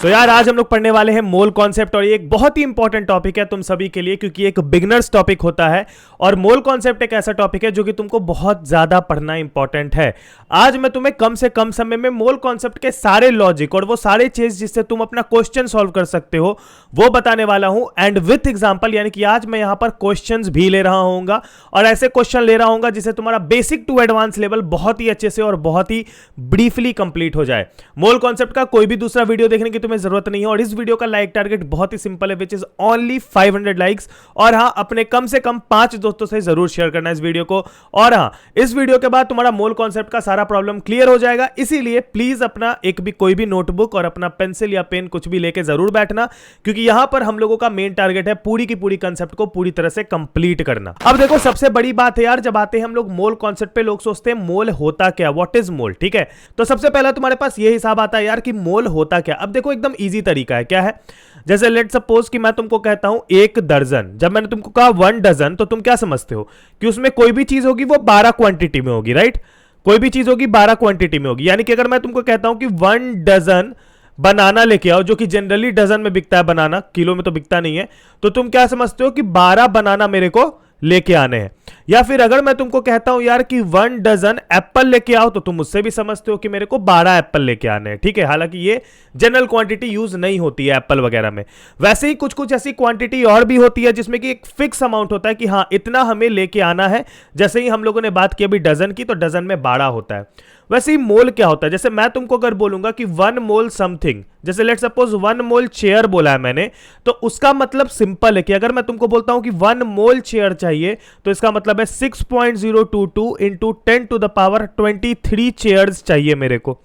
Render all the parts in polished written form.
यार आज हम लोग पढ़ने वाले हैं मोल कॉन्सेप्ट और ये एक बहुत ही इंपॉर्टेंट टॉपिक है तुम सभी के लिए क्योंकि एक बिगिनर्स टॉपिक होता है और मोल कॉन्सेप्ट एक ऐसा टॉपिक है जो कि तुमको बहुत ज्यादा पढ़ना इंपॉर्टेंट है। आज मैं तुम्हें कम से कम समय में मोल कॉन्सेप्ट के सारे लॉजिक और वो सारे चीज जिससे तुम अपना क्वेश्चन सॉल्व कर सकते हो वो बताने वाला हूं एंड विथ एग्जाम्पल, यानी कि आज मैं यहां पर क्वेश्चन भी ले रहा हूंगा और ऐसे क्वेश्चन ले रहा हूंगा जिससे तुम्हारा बेसिक टू एडवांस लेवल बहुत ही अच्छे से और बहुत ही ब्रीफली कंप्लीट हो जाए। मोल कॉन्सेप्ट का कोई भी दूसरा वीडियो देखने की तुम्हें जरूरत नहीं है और इस वीडियो का लाइक टारगेट बहुत ही सिंपल है, विच इज ओनली 500 लाइक्स। और हाँ, अपने कम से कम 5 दोस्तों से जरूर शेयर करना इस वीडियो को। और हाँ, इस वीडियो के बाद तुम्हारा मोल कॉन्सेप्ट का सारा प्रॉब्लम क्लियर हो जाएगा, इसीलिए प्लीज अपना कोई भी नोटबुक और अपना पेंसिल या पेन कुछ भी लेके जरूर बैठना क्योंकि यहां पर हम लोगों का मेन टारगेट है पूरी की पूरी कंसेप्ट को पूरी तरह से कंप्लीट करना। अब देखो, सबसे बड़ी बात है यार, जब आते हैं हम लोग मोल कॉन्सेप्ट पे, लोग सोचते हैं मोल होता क्या, व्हाट इज मोल। ठीक है, तो सबसे पहला तुम्हारे पास ये हिसाब आता है यार कि मोल होता क्या। अब देखो, एकदम इजी तरीका है। क्या है? जैसे लेट सपोज कि मैं तुमको कहता हूं 1 दर्जन। जब मैंने तुमको कहा 1 डजन तो तुम क्या समझते हो कि उसमें कोई भी चीज होगी वो 12 क्वांटिटी में होगी, राइट? कोई भी चीज होगी 12 क्वांटिटी में होगी। यानी कि अगर मैं तुमको कहता हूं कि 1 डजन बनाना लेके आओ, जो कि जनरली डजन में बिकता है, बनाना किलो में तो बिकता नहीं है, तो तुम क्या समझते हो कि 12 बनाना मेरे को लेके आने हैं। या फिर अगर मैं तुमको कहता हूं यार कि 1 डजन एप्पल लेके आओ, तो तुम उससे भी समझते हो कि मेरे को 12 एप्पल लेके आने हैं। ठीक है, हालांकि ये जनरल क्वांटिटी यूज नहीं होती है एप्पल वगैरह में। वैसे ही कुछ कुछ ऐसी क्वांटिटी और भी होती है जिसमें कि एक फिक्स अमाउंट होता है कि हाँ, इतना हमें लेके आना है। जैसे ही हम लोगों ने बात की अभी डजन की, तो डजन में 12 होता है। वैसे ही मोल क्या होता है? जैसे मैं तुमको अगर बोलूंगा कि 1 मोल समथिंग, जैसे लेट सपोज 1 मोल चेयर बोला है मैंने, तो उसका मतलब सिंपल है कि अगर मैं तुमको बोलता हूं कि 1 मोल चेयर चाहिए, तो इसका मतलब है 6.022 into 10 to the power 23 chairs चाहिए मेरे को।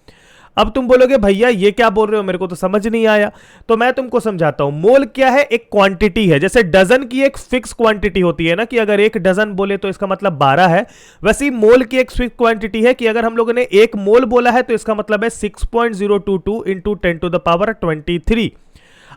अब तुम बोलोगे भैया ये क्या बोल रहे हो, मेरे को तो समझ नहीं आया। तो मैं तुमको समझाता हूं। मोल क्या है? एक क्वांटिटी है। जैसे डजन की एक फिक्स क्वांटिटी होती है ना कि अगर 1 डजन बोले तो इसका मतलब 12 है, वैसे ही मोल की एक फिक्स क्वांटिटी है कि अगर हम लोगों ने 1 मोल बोला है तो इसका मतलब है 6.022 इंटू 10 टू द पावर 23।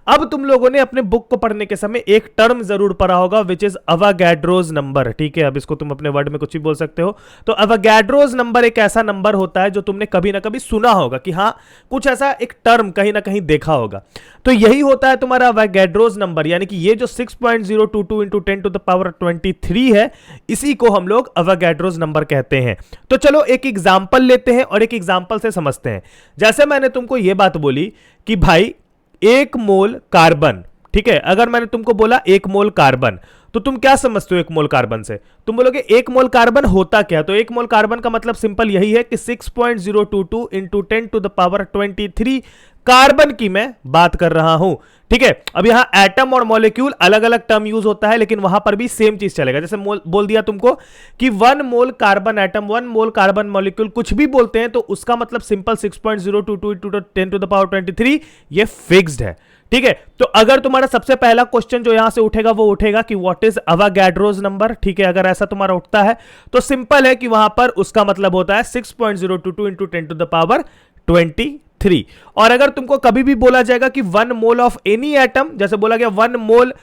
अब तुम लोगों ने अपने बुक को पढ़ने के समय एक टर्म जरूर पढ़ा होगा विच इज अवोगाड्रोस नंबर। ठीक है, अब इसको तुम अपने वर्ड में कुछ भी बोल सकते हो। तो अवोगाड्रोस नंबर एक ऐसा नंबर होता है जो तुमने कभी ना कभी सुना होगा कि हाँ, कुछ ऐसा एक टर्म कहीं ना कहीं देखा होगा। तो यही होता है तुम्हारा अवोगाड्रोस नंबर, यानी कि ये जो 6.022 इंटू 10 टू द पावर 23 है, इसी को हम लोग अवोगाड्रोस नंबर कहते हैं। तो चलो एक एग्जाम्पल लेते हैं और एक एग्जाम्पल से समझते हैं। जैसे मैंने तुमको ये बात बोली कि भाई 1 मोल कार्बन, ठीक है, अगर मैंने तुमको बोला 1 मोल कार्बन, तो तुम क्या समझते हो 1 मोल कार्बन से? तुम बोलोगे 1 मोल कार्बन होता क्या? तो 1 मोल कार्बन का मतलब सिंपल यही है कि 6.022 into 10 to the power 23 carbon की मैं बात कर रहा हूं। ठीक है, अब यहां एटम और मॉलिक्यूल अलग अलग टर्म यूज होता है, लेकिन वहां पर भी सेम चीज चलेगा। जैसे बोल दिया तुमको कि 1 mole carbon atom, 1 mole carbon molecule, कुछ भी बोलते हैं तो उसका मतलब simple 6.022 into 10 to the power 23, ये फिक्स्ड है। ठीक है, तो अगर तुम्हारा सबसे पहला क्वेश्चन जो यहां से उठेगा वो उठेगा कि व्हाट इज अवोगाड्रोस नंबर। ठीक है, अगर ऐसा तुम्हारा उठता है तो सिंपल है कि वहां पर उसका मतलब होता है 6.022 इंटू 10 टू द पावर 23। और अगर तुमको कभी भी बोला जाएगा कि 1 मोल ऑफ एनी एटम, जैसे बोला गया 1 मोल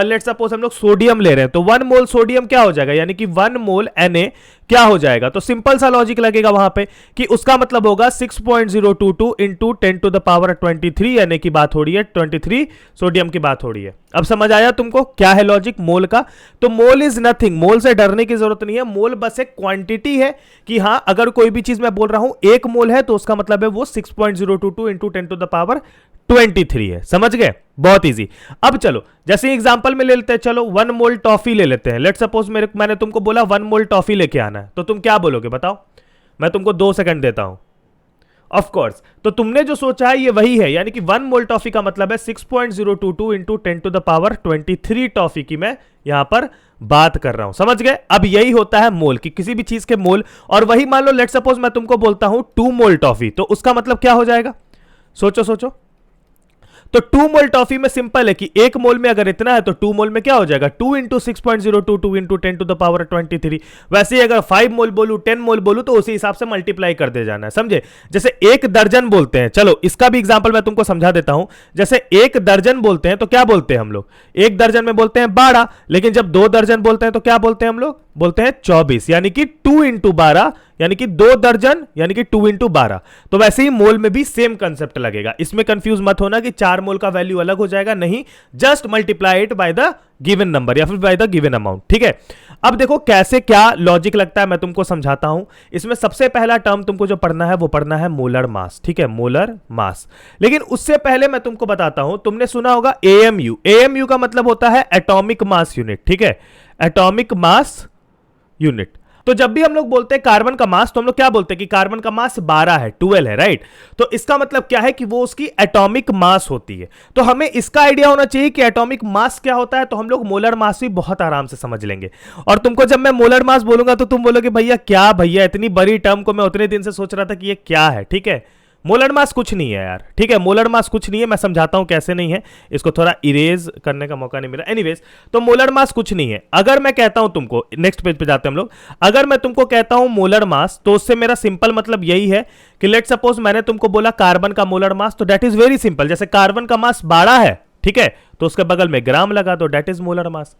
लेट सपोज हम लोग सोडियम ले रहे हैं, तो 1 मोल सोडियम क्या हो जाएगा? यानी कि 1 मोल Na क्या हो जाएगा? तो सिंपल सा लॉजिक लगेगा वहां पे कि उसका मतलब होगा 6.022 इंटू 10 टू द पावर 23, यानी कि बात हो रही है 23 सोडियम की बात हो रही है। अब समझ आया तुमको क्या है लॉजिक मोल का? तो मोल इज नथिंग, मोल से डरने की जरूरत नहीं है। मोल बस एक क्वांटिटी है कि हां, अगर कोई भी चीज मैं बोल रहा हूं 1 मोल है तो उसका मतलब है वो 6.022 इंटू 10 टू द पावर 23 है। समझ गए? बहुत इजी। अब चलो जैसे एग्जांपल में ले लेते हैं, चलो 1 मोल टॉफी ले लेते हैं। लेट सपोज मैंने तुमको बोला 1 मोल टॉफी लेके आना है, तो तुम क्या बोलोगे बताओ? मैं तुमको 2 सेकंड देता हूं। ऑफ कोर्स, तो तुमने जो सोचा है ये वही है, यानी कि 1 मोल टॉफी का मतलब है 6.022 into 10 to the power 23 toffee की मैं यहां पर बात कर रहा हूं। समझ गए? अब यही होता है मोल कि किसी भी चीज के मोल। और वही मान लो लेट सपोज मैं तुमको बोलता हूं 2 मोल टॉफी, तो उसका मतलब क्या हो जाएगा? सोचो सोचो। तो 2 मोल टॉफी में सिंपल है कि 1 मोल में अगर इतना है तो 2 मोल में क्या हो जाएगा? 2 into 6.022 into 10 to the power 23। वैसे ही अगर 5 मोल बोलूं, 10 मोल बोलूं, तो उसी हिसाब से मल्टीप्लाई कर दे जाना है। समझे? जैसे 1 दर्जन बोलते हैं, चलो इसका भी एग्जांपल मैं तुमको समझा देता हूं। जैसे 1 दर्जन बोलते हैं तो क्या बोलते हैं हम लोग? 1 दर्जन में बोलते हैं 12, लेकिन जब 2 दर्जन बोलते हैं तो क्या बोलते हैं हम लोग? बोलते हैं 24, यानी कि 2 इंटू 12 यानी कि 2 दर्जन यानी कि 2 × 12। तो वैसे ही मोल में भी सेम कंसेप्ट लगेगा, इसमें कंफ्यूज मत होना कि 4 मोल का वैल्यू अलग हो जाएगा, नहीं, just multiply it by the given number या फिर बाय द गिवन अमाउंट, ठीक है। अब देखो कैसे क्या लॉजिक लगता है, मैं तुमको समझाता हूं। इसमें सबसे पहला टर्म तुमको जो पढ़ना है वो पढ़ना है मोलर मास, ठीक है, मोलर मास। लेकिन उससे पहले मैं तुमको बताता हूं, तुमने सुना होगा एएमयू। एएमयू का मतलब होता है एटॉमिक मास यूनिट, ठीक है, एटॉमिक मास यूनिट। तो जब भी हम लोग बोलते हैं कार्बन का मास, तो हम लोग क्या बोलते हैं कि कार्बन का मास 12 है, 12 है, राइट। तो इसका मतलब क्या है कि वो उसकी एटॉमिक मास होती है। तो हमें इसका आइडिया होना चाहिए कि एटॉमिक मास क्या होता है, तो हम लोग मोलर मास भी बहुत आराम से समझ लेंगे। और तुमको जब मैं मोलर मास बोलूंगा तो तुम बोलोगे भैया क्या भैया, इतनी बड़ी टर्म को मैं उतने दिन से सोच रहा था कि ये क्या है, ठीक है। मोलर मास कुछ नहीं है यार, ठीक है, मोलर मास कुछ नहीं है, मैं समझाता हूं कैसे नहीं है, इसको थोड़ा इरेज करने का मौका नहीं मिला। एनीवेज, तो मोलर मास कुछ नहीं है। अगर मैं कहता हूं तुमको, नेक्स्ट पेज पे जाते हैं हम लोग, अगर मैं तुमको कहता हूं मोलर मास, तो उससे मेरा सिंपल मतलब यही है कि लेट सपोज मैंने तुमको बोला कार्बन का मोलर मास, तो दैट इज वेरी सिंपल। जैसे कार्बन का मास 12 है, ठीक है, तो उसके बगल में ग्राम लगा दो, दैट इज मोलर मास।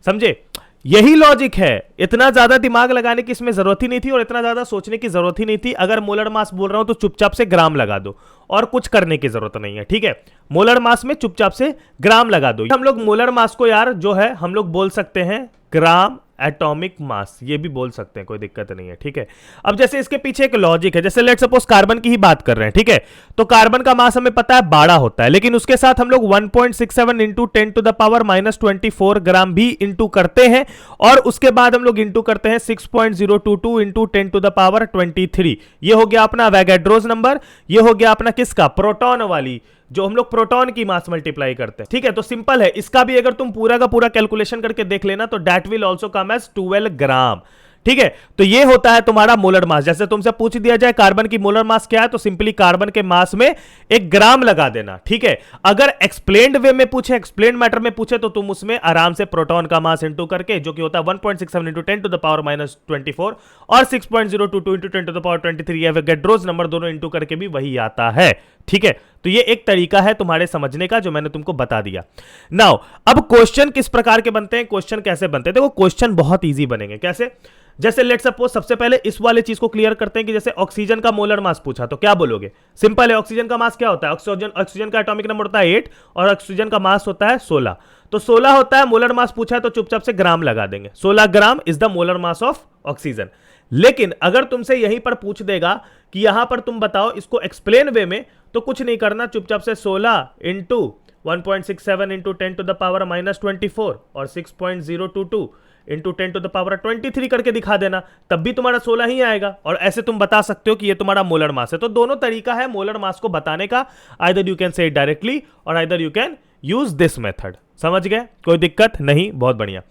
समझे, यही लॉजिक है। इतना ज्यादा दिमाग लगाने की इसमें जरूरत ही नहीं थी और इतना ज्यादा सोचने की जरूरत ही नहीं थी। अगर मोलर मास बोल रहा हूं तो चुपचाप से ग्राम लगा दो और कुछ करने की जरूरत नहीं है, ठीक है। मोलर मास में चुपचाप से ग्राम लगा दो। हम लोग मोलर मास को यार जो है हम लोग बोल सकते हैं ग्राम एटॉमिक मास, ये भी बोल सकते हैं, कोई दिक्कत नहीं है, ठीक है। अब जैसे इसके पीछे एक लॉजिक है, जैसे लेट सपोज कार्बन की ही बात कर रहे हैं, ठीक है, तो कार्बन का मास हमें पता है 12 होता है, लेकिन उसके साथ हम लोग 1.67 इंटू 10⁻⁻24 ग्राम भी इंटू करते हैं और उसके बाद हम लोग इंटू करते हैं 6.022 इंटू 10⁻23। ये हो गया अपना वैगैड्रोस नंबर, ये हो गया अपना किसका, प्रोटॉन वाली, जो हम लोग प्रोटॉन की मास मल्टीप्लाई करते हैं, ठीक है। तो सिंपल है, इसका भी अगर तुम पूरा का पूरा कैलकुलेशन करके देख लेना तो that will also come as 12 gram, ठीक है। तो ये होता है तुम्हारा मोलर मास। जैसे तुमसे पूछ दिया जाए कार्बन की मोलर मास क्या है, तो सिंपली कार्बन के मास में 1 ग्राम लगा देना, ठीक है। अगर एक्सप्लेन्ड वे में पूछे, एक्सप्लेन्ड मैटर में पूछे, तो तुम उसमें आराम से प्रोटॉन का मास इंटू करके, जो कि होता है 1.67 इंटू 10⁻⁻24 और 6.022 इंटू 10⁻23, एवोगैड्रोस नंबर दोनों इंटू करके भी वही आता है, ठीक है। तो ये एक तरीका है तुम्हारे समझने का जो मैंने तुमको बता दिया। नाउ अब क्वेश्चन किस प्रकार के बनते हैं, क्वेश्चन कैसे बनते हैं, देखो क्वेश्चन बहुत इजी बनेंगे। कैसे, जैसे लेट सपोज सबसे पहले इस वाले चीज को क्लियर करते हैं कि जैसे ऑक्सीजन का मोलर मास पूछा तो क्या बोलोगे, सिंपल है, ऑक्सीजन का मास क्या होता है, ऑक्सीजन का एटॉमिक नंबर होता है 8 और ऑक्सीजन का मास होता है 16। तो 16 होता है, मोलर मास पूछा है तो चुपचाप से ग्राम लगा देंगे, 16 gram is the molar mass of oxygen. लेकिन अगर तुमसे यहीं पर पूछ देगा कि यहां पर तुम बताओ इसको एक्सप्लेन वे में, तो कुछ नहीं करना, चुपचाप से 16 इंटू 1.67 इंटू 10⁻⁻24 और 6.022 इंटू 10⁻23 करके दिखा देना, तब भी तुम्हारा 16 ही आएगा। और ऐसे तुम बता सकते हो कि ये तुम्हारा मोलर मास है। तो दोनों तरीका है मोलर मास को बताने का, either you can say it directly और either you can use this method. समझ गए, कोई दिक्कत नहीं, बहुत बढ़िया।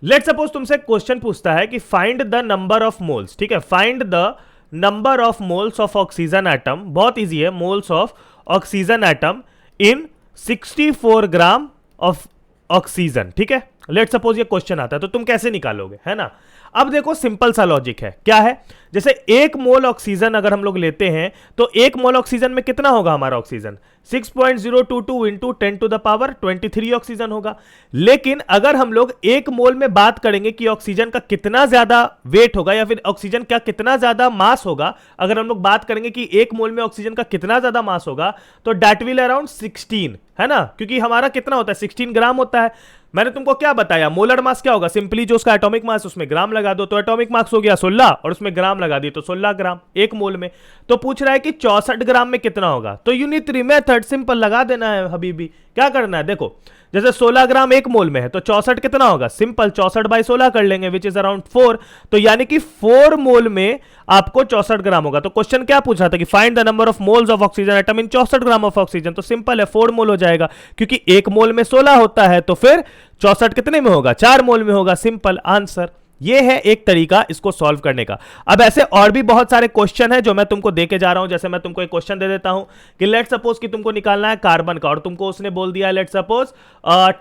लेट सपोज तुमसे क्वेश्चन पूछता है कि find the number of moles, ठीक है, find the number of moles of oxygen atom, बहुत इजी है, moles of oxygen atom in 64 gram of oxygen, ठीक है। लेट सपोज ये क्वेश्चन आता है तो तुम कैसे निकालोगे, है ना। अब देखो सिंपल सा लॉजिक है, क्या है, जैसे 1 मोल ऑक्सीजन अगर हम लोग लेते हैं तो 1 मोल ऑक्सीजन में कितना होगा हमारा ऑक्सीजन, 6.022 इंटू 10⁻23 ऑक्सीजन होगा। लेकिन अगर हम लोग 1 मोल में बात करेंगे कि ऑक्सीजन का कितना ज्यादा वेट होगा या फिर ऑक्सीजन का कितना ज्यादा मास होगा, अगर हम लोग बात करेंगे कि 1 मोल में ऑक्सीजन का कितना ज्यादा मास होगा, तो दैट विल अराउंड 16, है ना, क्योंकि हमारा कितना होता है 16 ग्राम होता है। मैंने तुमको क्या बताया, मोलर मास क्या होगा, सिंपली जो उसका एटॉमिक मास उसमें ग्राम लगा दो, तो एटॉमिक मास हो गया 16 और उसमें ग्राम लगा दी तो 16 ग्राम 1 मोल में। तो पूछ रहा है कि 64 ग्राम में कितना होगा, तो यूनिटरी मेथड सिंपल लगा देना है हबीबी। क्या करना है, देखो जैसे 16 ग्राम 1 मोल में है तो 64 कितना होगा, सिंपल 64/16 कर लेंगे विच इज अराउंड 4, तो यानी कि 4 मोल में आपको 64 ग्राम होगा। तो क्वेश्चन क्या पूछा था कि find the number of moles of oxygen atom in 64 gram of oxygen, तो सिंपल है 4 मोल हो जाएगा, क्योंकि 1 मोल में 16 होता है तो फिर 64 कितने में होगा, 4 मोल में होगा, सिंपल आंसर। ये है एक तरीका इसको सॉल्व करने का। अब ऐसे और भी बहुत सारे क्वेश्चन हैं जो मैं तुमको देके जा रहा हूं। जैसे मैं तुमको एक क्वेश्चन दे देता हूं कि लेट सपोज कि तुमको निकालना है कार्बन का और तुमको उसने बोल दिया है let suppose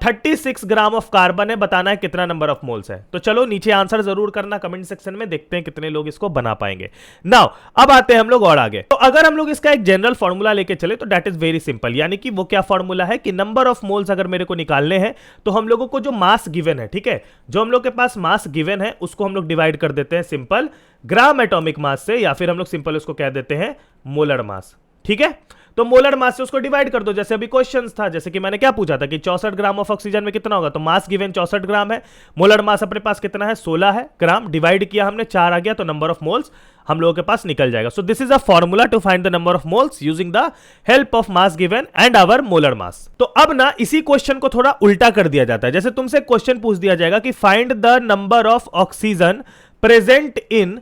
36 gram of carbon है, बताना है कितना नंबर ऑफ मोल्स है। तो चलो नीचे आंसर जरूर करना कमेंट सेक्शन में, देखते हैं कितने लोग इसको बना पाएंगे। नाउ अब आते हैं हम लोग और आगे। तो अगर हम लोग इसका एक जनरल फॉर्मूला लेके चले तो दैट इज वेरी सिंपल, यानी कि वो क्या फॉर्मूला है कि नंबर ऑफ मोल्स अगर मेरे को निकालने हैं तो हम लोगों को जो मास गिवन है, ठीक है, जो हम लोग के पास मास गिवन है हैं उसको हम लोग डिवाइड कर देते हैं सिंपल ग्राम एटॉमिक मास से, या फिर हम लोग सिंपल उसको कह देते हैं मोलर मास। ठीक है, तो मोलर मास से उसको डिवाइड कर दो। जैसे अभी क्वेश्चन था, जैसे कि मैंने क्या पूछा था कि 64 ग्राम ऑफ ऑक्सीजन में कितना होगा, तो मास गिवन 64 ग्राम है, मोलर मास अपने पास कितना है 16 है ग्राम, डिवाइड किया हमने 4 आ गया, तो नंबर ऑफ मोल्स हम लोगों के पास निकल जाएगा। So this is a formula to find the number of moles using the help of mass given and our molar mass. तो अब ना इसी क्वेश्चन को थोड़ा उल्टा कर दिया जाता है। जैसे तुमसे क्वेश्चन पूछ दिया जाएगा कि find the number of oxygen present in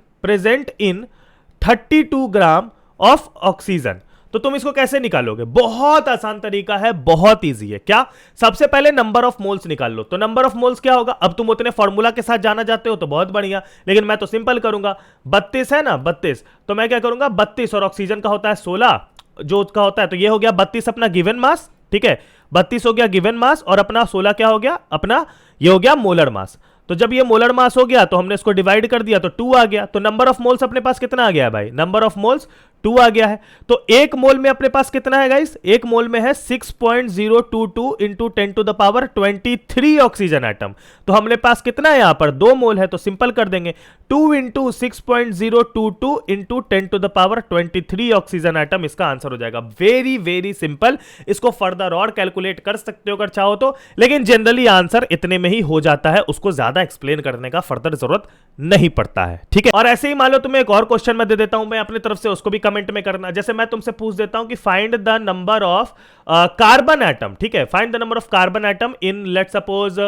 32 gram of oxygen, तो तुम इसको कैसे निकालोगे? बहुत आसान तरीका है, बहुत इजी है। क्या? सबसे पहले नंबर ऑफ मोल्स निकाल लो। तो नंबर ऑफ मोल्स क्या होगा? अब तुम उतने फॉर्मूला के साथ जाना चाहते हो तो बहुत बढ़िया, लेकिन मैं तो सिंपल करूंगा। 32 है ना, 32, तो मैं क्या करूंगा 32 और ऑक्सीजन का होता है 16 जो उसका होता है, तो ये हो गया 32 अपना गिवन मास। ठीक है, 32 हो गया गिवन मास और अपना 16 क्या हो गया अपना, ये हो गया मोलर मास। तो जब ये मोलर मास हो गया तो हमने इसको डिवाइड कर दिया तो 2 आ गया। तो नंबर ऑफ मोल्स अपने पास कितना आ गया है भाई? नंबर ऑफ मोल्स 2 आ गया है। तो एक मोल में अपने पास कितना है गाइस? एक मोल में है 6.022 into 10 to the power 23 oxygen atom. तो हमने पास कितना है यहां पर? 2 मोल है, तो सिंपल कर देंगे 2 into 6.022 into 10 to the power 23 oxygen atom, इसका आंसर हो जाएगा। Very very simple. इसको फर्दर और कैलकुलेट कर सकते हो अगर चाहो तो, लेकिन जनरली आंसर इतने में ही हो जाता है, उसको ज्यादा एक्सप्लेन करने का फर्दर जरूरत नहीं पड़ता है। ठीक है, और ऐसे ही मान लो तुम्हें एक और क्वेश्चन मैं दे देता हूं मैं अपनी तरफ से, उसको भी कमेंट में करना। जैसे मैं तुमसे पूछ देता हूं कि find the number of carbon atom. ठीक है, find the number of carbon atom in let's suppose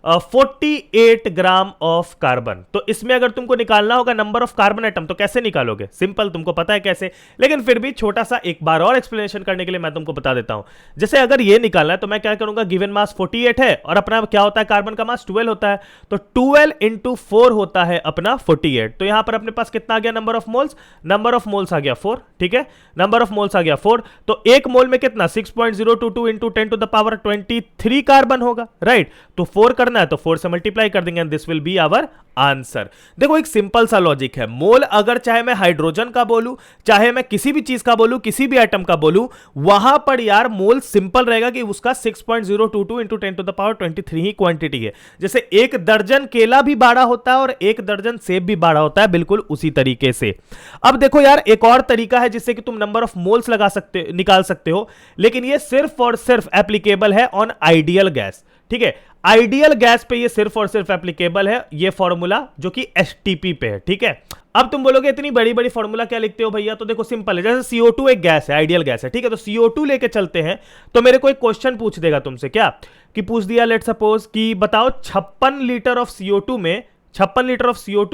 48 gram of carbon. तो इसमें अगर तुमको निकालना होगा नंबर ऑफ कार्बन एटम तो कैसे निकालोगे? सिंपल, तुमको पता है कैसे, लेकिन फिर भी छोटा सा एक बार और एक्सप्लेनेशन करने के लिए मैं तुमको बता देता हूं। जैसे अगर ये निकालना है तो मैं क्या करूंगा, गिवन मास 48 है और अपना क्या होता है कार्बन का मास 12 होता है, तो 12 इंटू 4 होता है अपना 48। तो यहां पर अपने पास कितना आ गया number of moles? Number of moles आ गया 4। ठीक है, नंबर ऑफ मोल्स आ गया 4। तो एक मोल में कितना 6.022 into 10 to the power 23 carbon होगा, राइट? तो 4 करना है तो 4 से मल्टीप्लाई कर देंगे and this will be our answer. देखो एक सिंपल सा लॉजिक है। मोल अगर चाहे मैं हाइड्रोजन का बोलूं, चाहे मैं किसी भी चीज का बोलूं, किसी भी एटम का बोलूं, वहां पर यार मोल सिंपल रहेगा कि उसका 6.022 इंटू 10 टू द पावर 23 ही क्वांटिटी है। जैसे एक दर्जन केला भी 12 होता है और एक दर्जन सेब भी 12 होता है, बिल्कुल उसी तरीके से। अब देखो यार एक और तरीका है जिससे कि तुम नंबर ऑफ मोल्स निकाल सकते हो, लेकिन ये सिर्फ और सिर्फ एप्लीकेबल है ऑन आइडियल गैस। ठीक है, आइडियल गैस पे ये सिर्फ और सिर्फ एप्लीकेबल है ये फॉर्मूला जो कि एसटीपी पे है। ठीक है, अब तुम बोलोगे इतनी बड़ी बड़ी फॉर्मूला क्या लिखते हो भैया? तो देखो सिंपल है, जैसे CO2 एक गैस है, आइडियल गैस है। ठीक है, तो CO2 लेके चलते हैं तो मेरे को एक क्वेश्चन पूछ देगा तुमसे, क्या कि पूछ दिया लेट सपोज कि बताओ 56 लीटर ऑफ CO2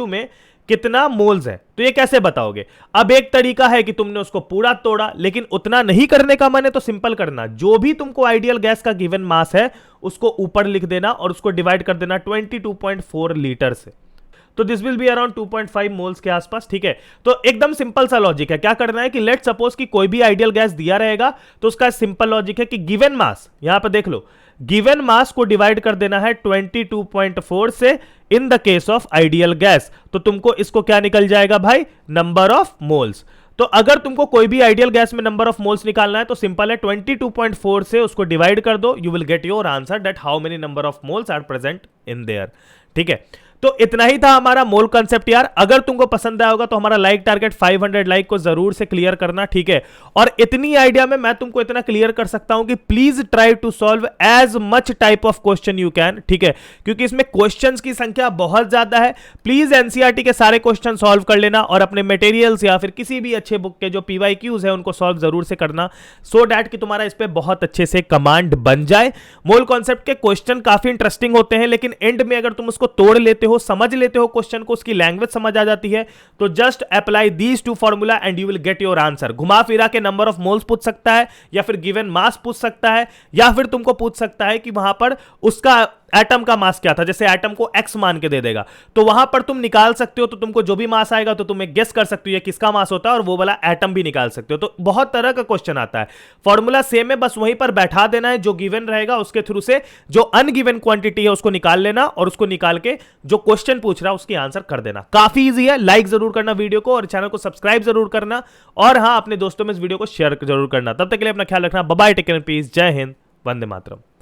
में कितना मोल्स है, तो ये कैसे बताओगे? अब एक तरीका है कि तुमने उसको पूरा तोड़ा, लेकिन उतना नहीं करने का मन है तो सिंपल करना, जो भी तुमको आइडियल गैस का गिवन मास है उसको ऊपर लिख देना और उसको डिवाइड कर देना 22.4 लीटर से, तो this will be around 2.5 moles के आसपास। ठीक है, तो एकदम सिंपल सा लॉजिक है। क्या करना है कि लेट सपोज कि कोई भी आइडियल गैस दिया रहेगा तो उसका सिंपल लॉजिक है कि गिवन मास, यहां पर देख लो, गिवन मास को डिवाइड कर देना है 22.4 से in the case of ideal gas, तो तुमको इसको क्या निकल जाएगा भाई? Number of moles. तो अगर तुमको कोई भी आइडियल गैस में नंबर ऑफ मोल्स निकालना है तो सिंपल है 22.4 से उसको डिवाइड कर दो, you will get your answer that how many number of moles are present in there. ठीक है, तो इतना ही था हमारा मोल कॉन्सेप्ट यार। अगर तुमको पसंद आया होगा तो हमारा लाइक टारगेट 500 लाइक को जरूर से क्लियर करना। ठीक है, और इतनी आइडिया में मैं तुमको इतना क्लियर कर सकता हूं कि please try to solve as much type of question you can. ठीक है, क्योंकि इसमें क्वेश्चंस की संख्या बहुत ज्यादा है। प्लीज एनसीईआरटी के सारे क्वेश्चन सॉल्व कर लेना और अपने मटेरियल्स या फिर किसी भी अच्छे बुक के जो PYQs है उनको सॉल्व जरूर से करना, सो डैट कि तुम्हारा इस पे बहुत अच्छे से कमांड बन जाए। मोल कॉन्सेप्ट के क्वेश्चन काफी इंटरेस्टिंग होते हैं, लेकिन एंड में अगर तुम उसको तोड़ लेते हो, समझ लेते हो क्वेश्चन को, उसकी लैंग्वेज समझ आ जाती है, तो just apply these two formula and you will get your answer. घुमा फिरा के नंबर ऑफ मोल्स पूछ सकता है, या फिर गिवन मास पूछ सकता है, या फिर तुमको पूछ सकता है कि वहां पर उसका एटम का मास क्या था, जैसे एटम को x मान के दे देगा, तो वहां पर तुम निकाल सकते हो। तो तुमको जो भी मास आएगा तो तुम गेस कर सकते हो ये किसका मास होता है, और वो वाला एटम भी निकाल सकते हो। तो बहुत तरह का क्वेश्चन आता है। फॉर्मूला सेम है, बस वहीं पर बैठा देना है, जो गिवन रहेगा उसके थ्रू से जो अनगिवन क्वांटिटी है उसको निकाल लेना, और उसको निकाल के जो क्वेश्चन पूछ रहा है उसकी आंसर कर देना। काफी इजी है। लाइक जरूर करना वीडियो को, और चैनल को सब्सक्राइब जरूर करना, और हाँ अपने दोस्तों में इस वीडियो को शेयर जरूर करना। तब तक के लिए अपना ख्याल रखना। Bye bye, take care, peace, जय हिंद, वंदे मातरम।